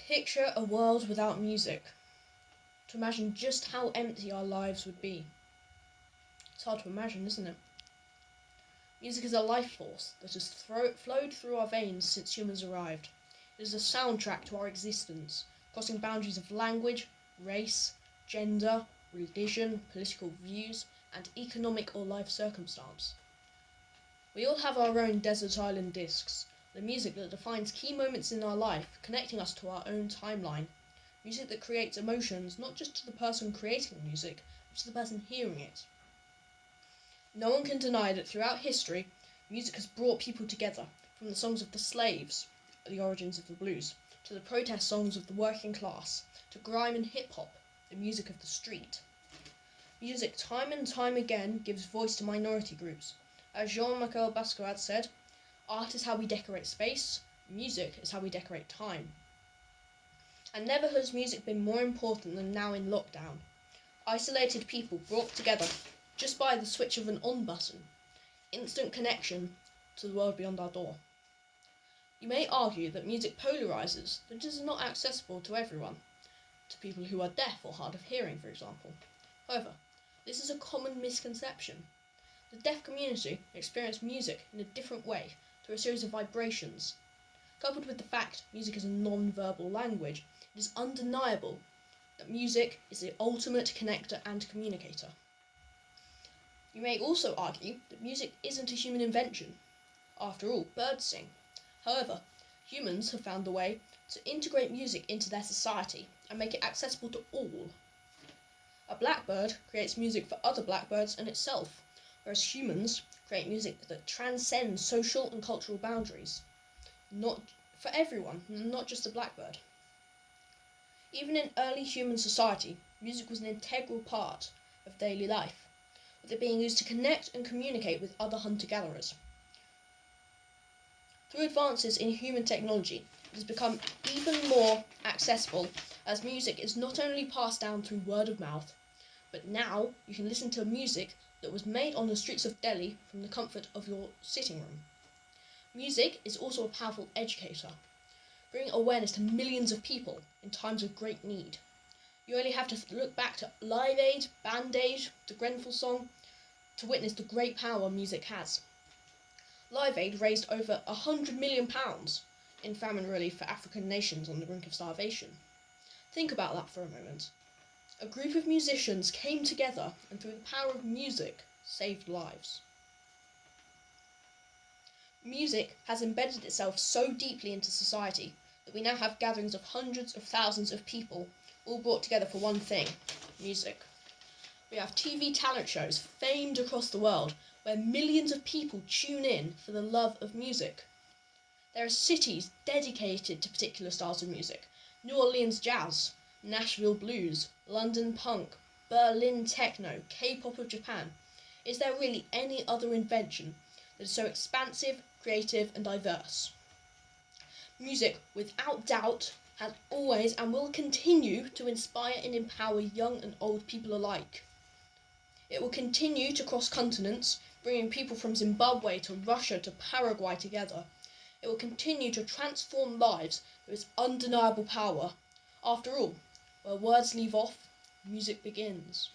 Picture a world without music. To imagine just how empty our lives would be. It's hard to imagine, isn't it? Music is a life force that has flowed through our veins since humans arrived. It is a soundtrack to our existence, crossing boundaries of language, race, gender, religion, political views, and economic or life circumstance. We all have our own desert island discs, the music that defines key moments in our life, connecting us to our own timeline. Music that creates emotions not just to the person creating music, but to the person hearing it. No one can deny that throughout history, music has brought people together, from the songs of the slaves, the origins of the blues, to the protest songs of the working class, to grime and hip-hop, the music of the street. Music time and time again gives voice to minority groups. As Jean-Michel Basquiat said, art is how we decorate space, music is how we decorate time. And never has music been more important than now in lockdown. Isolated people brought together just by the switch of an on button. Instant connection to the world beyond our door. You may argue that music polarises, that it is not accessible to everyone, to people who are deaf or hard of hearing, for example. However, this is a common misconception. The deaf community experience music in a different way, through a series of vibrations. Coupled with the fact music is a non-verbal language, it is undeniable that music is the ultimate connector and communicator. You may also argue that music isn't a human invention. After all, birds sing. However, humans have found a way to integrate music into their society and make it accessible to all. A blackbird creates music for other blackbirds and itself, whereas humans create music that transcends social and cultural boundaries. Not for everyone, not just the blackbird. Even in early human society, music was an integral part of daily life, with it being used to connect and communicate with other hunter-gatherers. Through advances in human technology, it has become even more accessible, as music is not only passed down through word of mouth, but now you can listen to music that was made on the streets of Delhi from the comfort of your sitting room. Music is also a powerful educator, bringing awareness to millions of people in times of great need. You only have to look back to Live Aid, Band Aid, the Grenfell song, to witness the great power music has. Live Aid raised over £100 million in famine relief for African nations on the brink of starvation. Think about that for a moment. A group of musicians came together and through the power of music saved lives. Music has embedded itself so deeply into society that we now have gatherings of hundreds of thousands of people all brought together for one thing: music. We have TV talent shows famed across the world where millions of people tune in for the love of music. There are cities dedicated to particular styles of music: New Orleans jazz, Nashville blues, London punk, Berlin techno, K-pop of Japan. Is there really any other invention that is so expansive, creative and diverse? Music, without doubt, has always and will continue to inspire and empower young and old people alike. It will continue to cross continents, bringing people from Zimbabwe to Russia to Paraguay together. It will continue to transform lives with its undeniable power. After all, where words leave off, music begins.